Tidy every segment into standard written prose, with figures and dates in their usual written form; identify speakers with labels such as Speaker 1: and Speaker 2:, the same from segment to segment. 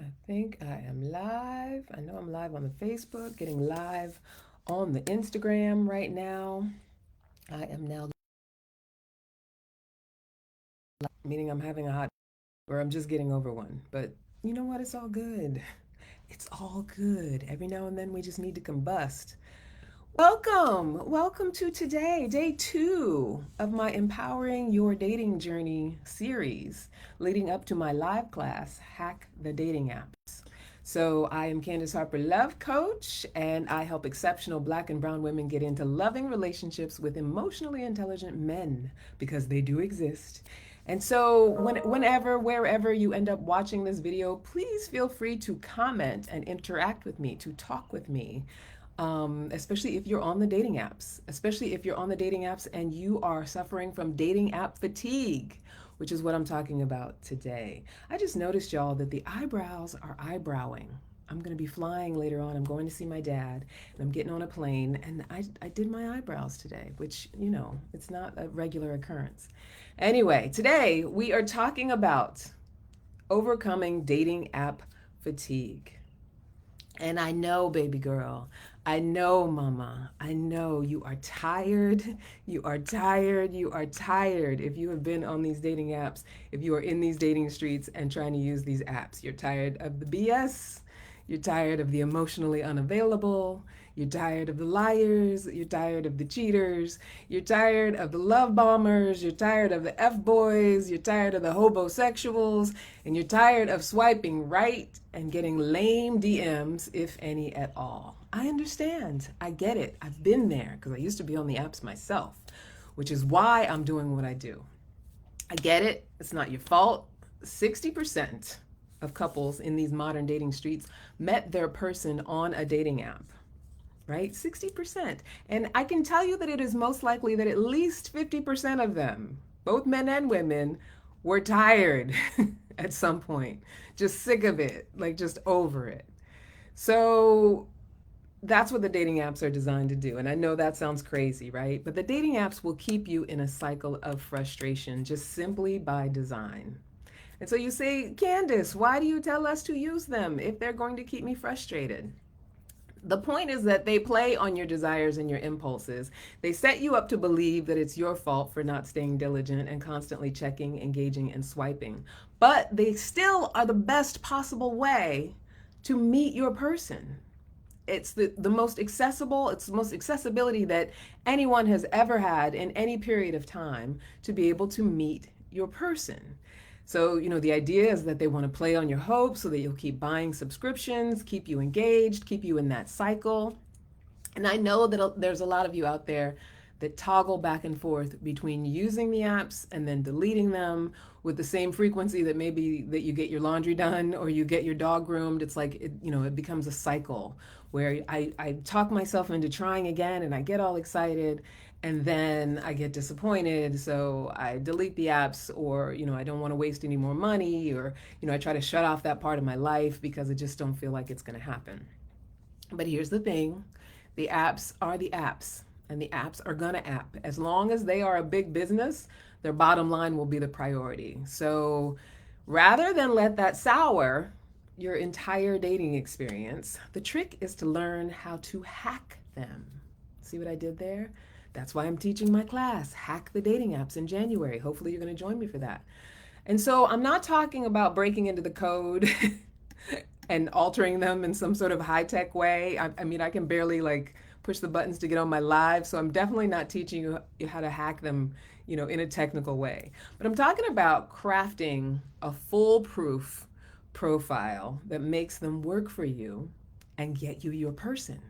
Speaker 1: I think I am live. I know I'm live on the Facebook, getting live on the Instagram right now. I am now, meaning I'm having a hot, or I'm just getting over one. But you know what? It's all good. It's all good. Every now and then we just need to combust. Welcome to today, day 2 of my Empowering Your Dating Journey series, leading up to my live class, Hack the Dating Apps. So, I am Candace Harper, love coach, and I help exceptional black and brown women get into loving relationships with emotionally intelligent men because they do exist. And so, whenever, wherever you end up watching this video, please feel free to comment and interact with me, to talk with me, especially if you're on the dating apps, especially if you're on the dating apps and you are suffering from dating app fatigue, which is what I'm talking about today. I just noticed, y'all, that the eyebrows are eyebrowing. I'm going to be flying later on. I'm going to see my dad, and I'm getting on a plane, and I did my eyebrows today, which, it's not a regular occurrence. Anyway, today we are talking about overcoming dating app fatigue. And I know, baby girl, I know, mama, I know you are tired. You are tired. You are tired. If you have been on these dating apps, if you are in these dating streets and trying to use these apps, you're tired of the BS. You're tired of the emotionally unavailable. You're tired of the liars. You're tired of the cheaters. You're tired of the love bombers. You're tired of the F boys. You're tired of the hobosexuals. And you're tired of swiping right and getting lame DMs, if any at all. I understand. I get it. I've been there because I used to be on the apps myself, which is why I'm doing what I do. I get it. It's not your fault. 60% of couples in these modern dating streets met their person on a dating app, right? 60%. And I can tell you that it is most likely that at least 50% of them, both men and women, were tired at some point, just sick of it, like just over it. So that's what the dating apps are designed to do. And I know that sounds crazy, right? But the dating apps will keep you in a cycle of frustration just simply by design. And so you say, Candace, why do you tell us to use them if they're going to keep me frustrated? The point is that they play on your desires and your impulses. They set you up to believe that it's your fault for not staying diligent and constantly checking, engaging, and swiping. But they still are the best possible way to meet your person. It's the most accessible, it's the most accessibility that anyone has ever had in any period of time to be able to meet your person. So, the idea is that they want to play on your hopes so that you'll keep buying subscriptions, keep you engaged, keep you in that cycle. And I know that there's a lot of you out there that toggle back and forth between using the apps and then deleting them with the same frequency that maybe that you get your laundry done or you get your dog groomed. It's like it becomes a cycle where I talk myself into trying again and I get all excited and then I get disappointed, so I delete the apps, or I don't want to waste any more money, or I try to shut off that part of my life because I just don't feel like it's going to happen. But here's the thing, the apps are the apps, and the apps are gonna app. As long as they are a big business, their bottom line will be the priority. So rather than let that sour your entire dating experience, the trick is to learn how to hack them. See what I did there? That's why I'm teaching my class, Hack the Dating Apps, in January. Hopefully, you're going to join me for that. And so, I'm not talking about breaking into the code and altering them in some sort of high tech way. I mean, I can barely like push the buttons to get on my live, so I'm definitely not teaching you how to hack them, in a technical way. But I'm talking about crafting a foolproof profile that makes them work for you and get you your person,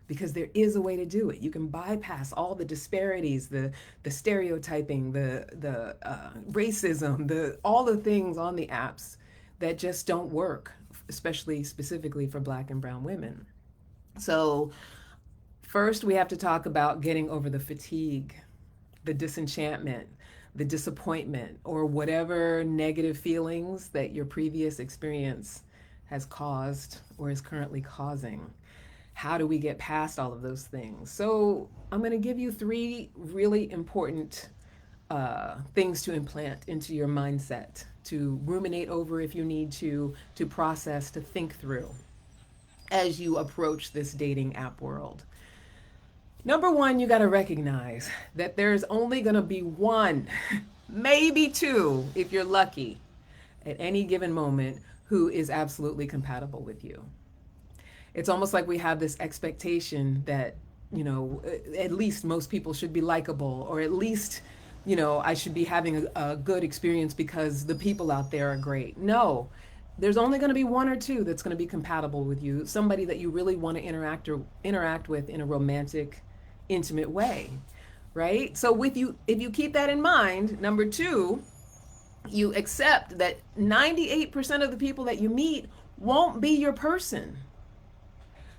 Speaker 1: because there is a way to do it. You can bypass all the disparities, the stereotyping, the racism, the all the things on the apps that just don't work, especially specifically for Black and brown women. So first, we have to talk about getting over the fatigue, the disenchantment, the disappointment, or whatever negative feelings that your previous experience has caused or is currently causing. How do we get past all of those things? So, I'm going to give you 3 really important things to implant into your mindset to ruminate over if you need to process, to think through as you approach this dating app world. Number one, you got to recognize that there's only going to be one, maybe two, if you're lucky, at any given moment who is absolutely compatible with you. It's almost like we have this expectation that, at least most people should be likable, or at least, I should be having a good experience because the people out there are great. No, there's only going to be one or two that's going to be compatible with you, somebody that you really want to interact with in a romantic, intimate way, right? So with you, if you keep that in mind, number two, you accept that 98% of the people that you meet won't be your person.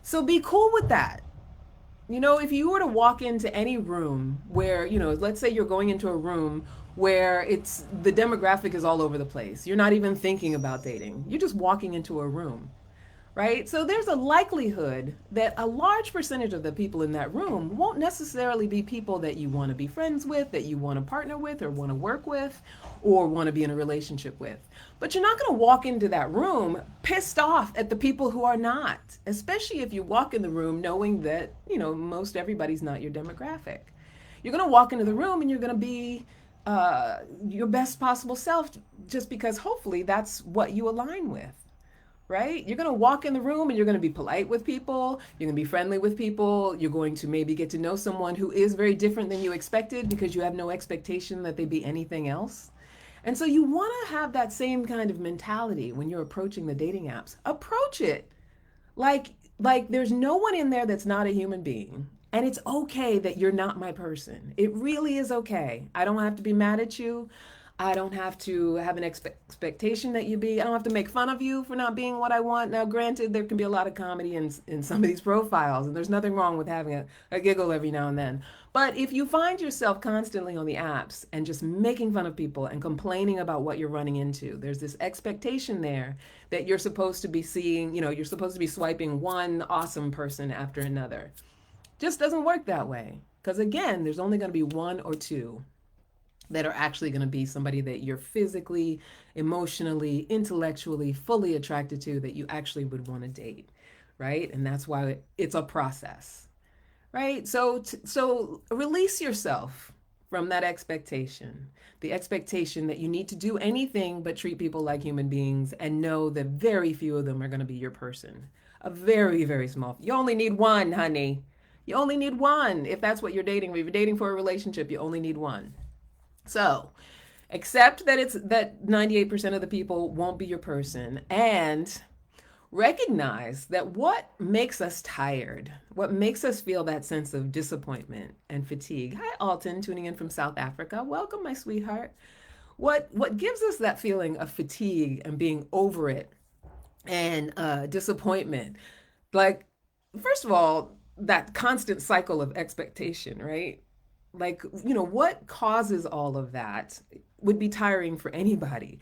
Speaker 1: So be cool with that. If you were to walk into any room where, let's say you're going into a room where it's the demographic is all over the place. You're not even thinking about dating. You're just walking into a room, right? So there's a likelihood that a large percentage of the people in that room won't necessarily be people that you want to be friends with, that you want to partner with, or want to work with, or want to be in a relationship with. But you're not going to walk into that room pissed off at the people who are not, especially if you walk in the room knowing that, most everybody's not your demographic. You're going to walk into the room and you're going to be your best possible self, just because hopefully that's what you align with, right? You're going to walk in the room and you're going to be polite with people. You're going to be friendly with people. You're going to maybe get to know someone who is very different than you expected, because you have no expectation that they be anything else. And so you want to have that same kind of mentality when you're approaching the dating apps. Approach it like there's no one in there that's not a human being. And it's okay that you're not my person. It really is okay. I don't have to be mad at you. I don't have to have an expectation that you be. I don't have to make fun of you for not being what I want. Now, granted, there can be a lot of comedy in some of these profiles, and there's nothing wrong with having a giggle every now and then. But if you find yourself constantly on the apps and just making fun of people and complaining about what you're running into, there's this expectation there that you're supposed to be seeing, you're supposed to be swiping one awesome person after another. Just doesn't work that way. Because again, there's only going to be one or two that are actually going to be somebody that you're physically, emotionally, intellectually, fully attracted to, that you actually would want to date, right? And that's why it's a process, right? So release yourself from that expectation, the expectation that you need to do anything but treat people like human beings, and know that very few of them are going to be your person. A very, very small. You only need one, honey. You only need one if that's what you're dating. If you're dating for a relationship, you only need one. So accept that it's that 98% of the people won't be your person, and recognize that what makes us tired, what makes us feel that sense of disappointment and fatigue. Hi, Alton, tuning in from South Africa. Welcome, my sweetheart. What gives us that feeling of fatigue and being over it and disappointment? Like, first of all, that constant cycle of expectation, right? Like, what causes all of that would be tiring for anybody.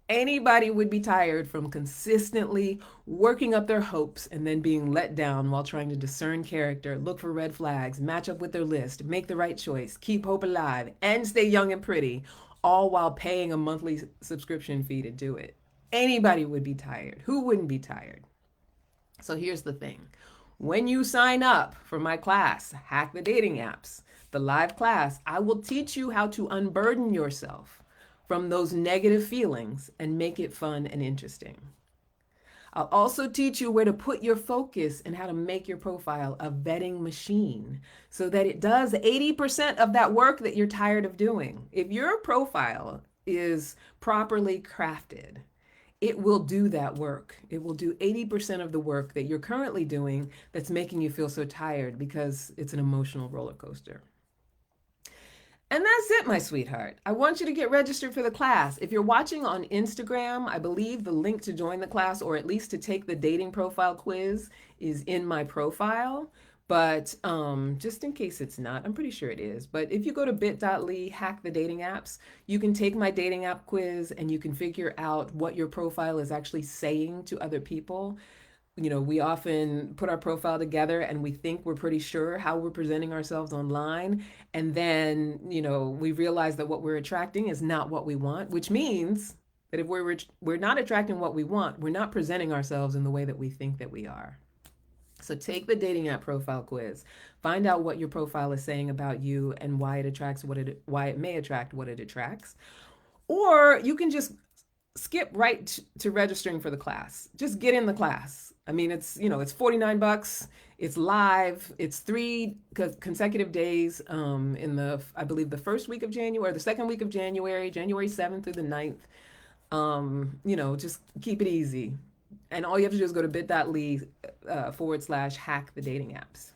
Speaker 1: Anybody would be tired from consistently working up their hopes and then being let down while trying to discern character, look for red flags, match up with their list, make the right choice, keep hope alive, and stay young and pretty, all while paying a monthly subscription fee to do it. Anybody would be tired. Who wouldn't be tired? So here's the thing. When you sign up for my class, Hack the Dating Apps, the live class, I will teach you how to unburden yourself from those negative feelings and make it fun and interesting. I'll also teach you where to put your focus and how to make your profile a vetting machine so that it does 80% of that work that you're tired of doing. If your profile is properly crafted, it will do that work. It will do 80% of the work that you're currently doing that's making you feel so tired, because it's an emotional roller coaster. And that's it, my sweetheart. I want you to get registered for the class. If you're watching on Instagram, I believe the link to join the class, or at least to take the dating profile quiz, is in my profile. But just in case it's not, I'm pretty sure it is. But if you go to bit.ly, hack the dating apps, you can take my dating app quiz and you can figure out what your profile is actually saying to other people. We often put our profile together and we think we're pretty sure how we're presenting ourselves online. And then, we realize that what we're attracting is not what we want, which means that if we're not attracting what we want, we're not presenting ourselves in the way that we think that we are. So take the dating app profile quiz. Find out what your profile is saying about you and why it may attract what it attracts. Or you can just skip right to registering for the class. Just get in the class. I mean, it's $49. It's live. It's three consecutive days in I believe the first week of January, the second week of January, January 7th through the 9th. Just keep it easy. And all you have to do is go to bit.ly / hack the dating apps.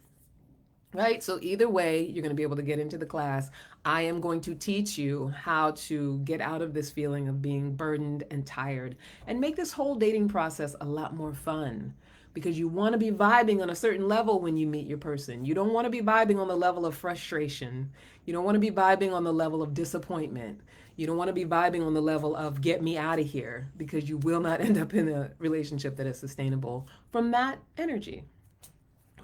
Speaker 1: Right? So either way, you're going to be able to get into the class. I am going to teach you how to get out of this feeling of being burdened and tired and make this whole dating process a lot more fun, because you want to be vibing on a certain level when you meet your person. You don't want to be vibing on the level of frustration. You don't want to be vibing on the level of disappointment. You don't want to be vibing on the level of get me out of here, because you will not end up in a relationship that is sustainable from that energy.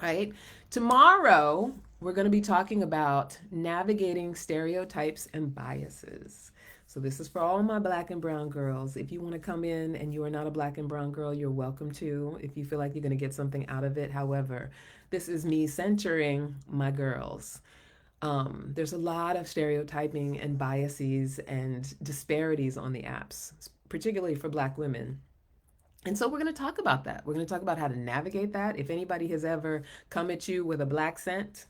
Speaker 1: Right? Tomorrow, we're going to be talking about navigating stereotypes and biases. So, this is for all my black and brown girls. If you want to come in and you are not a black and brown girl, you're welcome to, if you feel like you're going to get something out of it. However, this is me centering my girls. There's a lot of stereotyping and biases and disparities on the apps, particularly for black women. And so we're going to talk about that. We're going to talk about how to navigate that. If anybody has ever come at you with a black scent,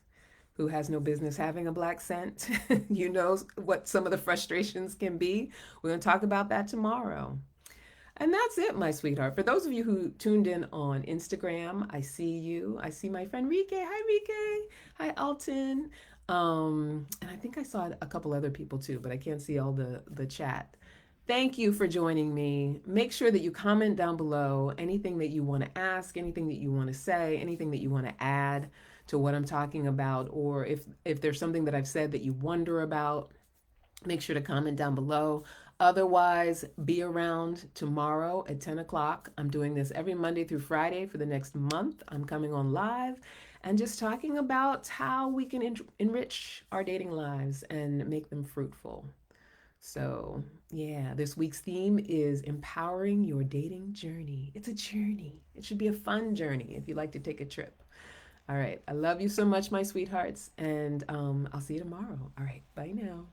Speaker 1: who has no business having a black scent, you know what some of the frustrations can be. We're going to talk about that tomorrow. And that's it, my sweetheart. For those of you who tuned in on Instagram, I see you. I see my friend Rike. Hi, Rike. Hi, Alton. And I think I saw a couple other people too, but I can't see all the chat. Thank you for joining me. Make sure that you comment down below anything that you want to ask, anything that you want to say, anything that you want to add to what I'm talking about, or if there's something that I've said that you wonder about, make sure to comment down below. Otherwise, be around tomorrow at 10 o'clock. I'm doing this every Monday through Friday for the next month. I'm coming on live and just talking about how we can enrich our dating lives and make them fruitful. So, yeah, this week's theme is empowering your dating journey. It's a journey. It should be a fun journey if you like to take a trip. All right. I love you so much, my sweethearts. And I'll see you tomorrow. All right. Bye now.